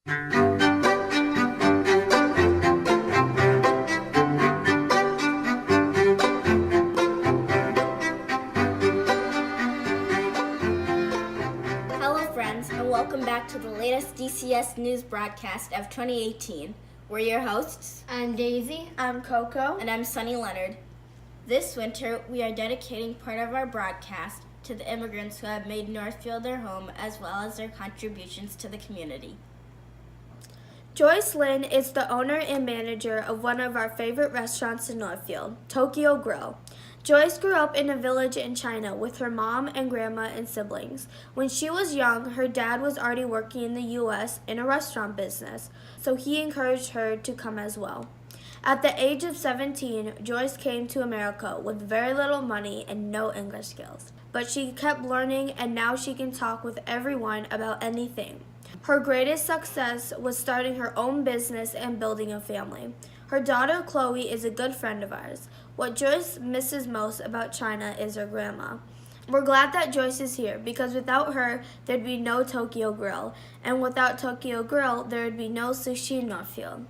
Hello friends, and welcome back to the latest DCS news broadcast of 2018. We're your hosts. I'm Daisy. I'm Coco. And I'm Sunny Leonard. This winter, we are dedicating part of our broadcast to the immigrants who have made Northfield their home, as well as their contributions to the community. Joyce Lin is the owner and manager of one of our favorite restaurants in Northfield, Tokyo Grill. Joyce grew up in a village in China with her mom and grandma and siblings. When she was young, her dad was already working in the U.S. in a restaurant business, so he encouraged her to come as well. At the age of 17, Joyce came to America with very little money and no English skills. But she kept learning, and now she can talk with everyone about anything. Her greatest success was starting her own business and building a family. Her daughter Chloe is a good friend of ours. What Joyce misses most about China is her grandma. We're glad that Joyce is here because without her, there'd be no Tokyo Grill. And without Tokyo Grill, there'd be no sushi in Northfield.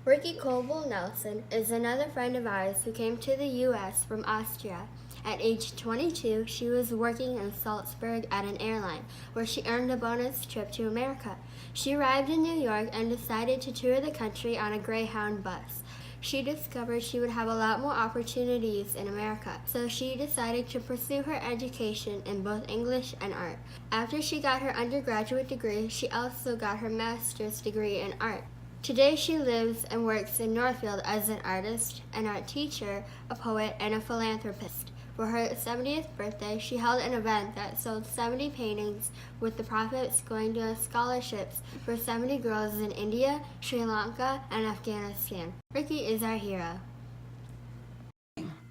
Ricky Coble Nelson is another friend of ours who came to the U.S. from Austria. At age 22, she was working in Salzburg at an airline, where she earned a bonus trip to America. She arrived in New York and decided to tour the country on a Greyhound bus. She discovered she would have a lot more opportunities in America, so she decided to pursue her education in both English and art. After she got her undergraduate degree, she also got her master's degree in art. Today she lives and works in Northfield as an artist, an art teacher, a poet, and a philanthropist. For her 70th birthday, she held an event that sold 70 paintings, with the profits going to scholarships for 70 girls in India, Sri Lanka, and Afghanistan. Ricky is our hero.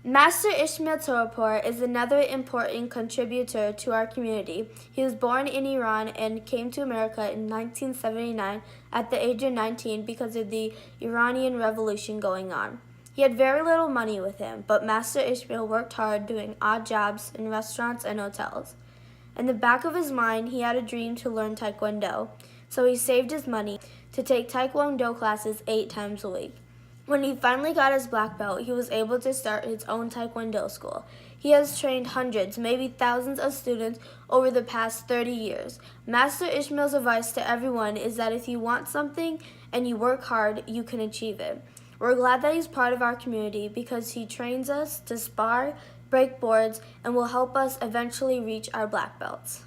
Master Ismail Tourapur is another important contributor to our community. He was born in Iran and came to America in 1979 at the age of 19 because of the Iranian Revolution going on. He had very little money with him, but Master Ishmael worked hard doing odd jobs in restaurants and hotels. In the back of his mind, he had a dream to learn Taekwondo, so he saved his money to take Taekwondo classes 8 times a week. When he finally got his black belt, he was able to start his own Taekwondo school. He has trained hundreds, maybe thousands of students over the past 30 years. Master Ishmael's advice to everyone is that if you want something and you work hard, you can achieve it. We're glad that he's part of our community because he trains us to spar, break boards, and will help us eventually reach our black belts.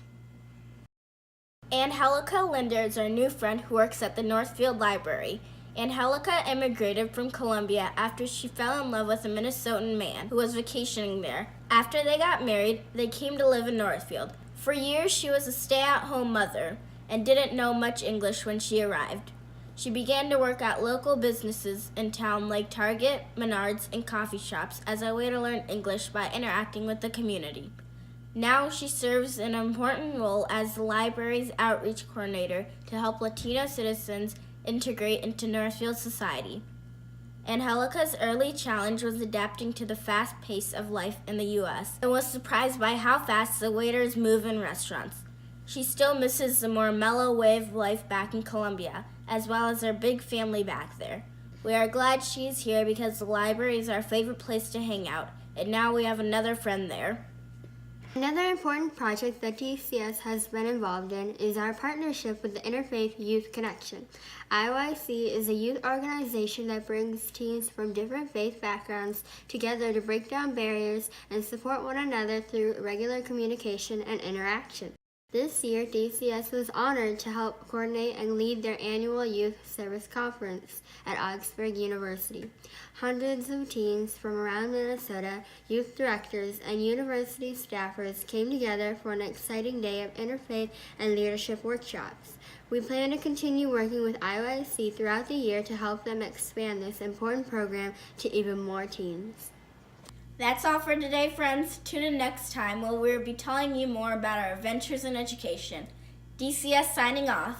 Angelica Linder is our new friend who works at the Northfield Library. Angelica immigrated from Colombia after she fell in love with a Minnesotan man who was vacationing there. After they got married, they came to live in Northfield. For years, she was a stay-at-home mother and didn't know much English when she arrived. She began to work at local businesses in town like Target, Menards, and coffee shops as a way to learn English by interacting with the community. Now she serves an important role as the library's outreach coordinator to help Latino citizens integrate into Northfield society. Angelica's early challenge was adapting to the fast pace of life in the U.S. and was surprised by how fast the waiters move in restaurants. She still misses the more mellow way of life back in Colombia, as well as her big family back there. We are glad she's here because the library is our favorite place to hang out, and now we have another friend there. Another important project that DCS has been involved in is our partnership with the Interfaith Youth Connection. IYC is a youth organization that brings teens from different faith backgrounds together to break down barriers and support one another through regular communication and interaction. This year, DCS was honored to help coordinate and lead their annual Youth Service Conference at Augsburg University. Hundreds of teens from around Minnesota, youth directors, and university staffers came together for an exciting day of interfaith and leadership workshops. We plan to continue working with IYC throughout the year to help them expand this important program to even more teens. That's all for today, friends. Tune in next time where we'll be telling you more about our adventures in education. DCS signing off.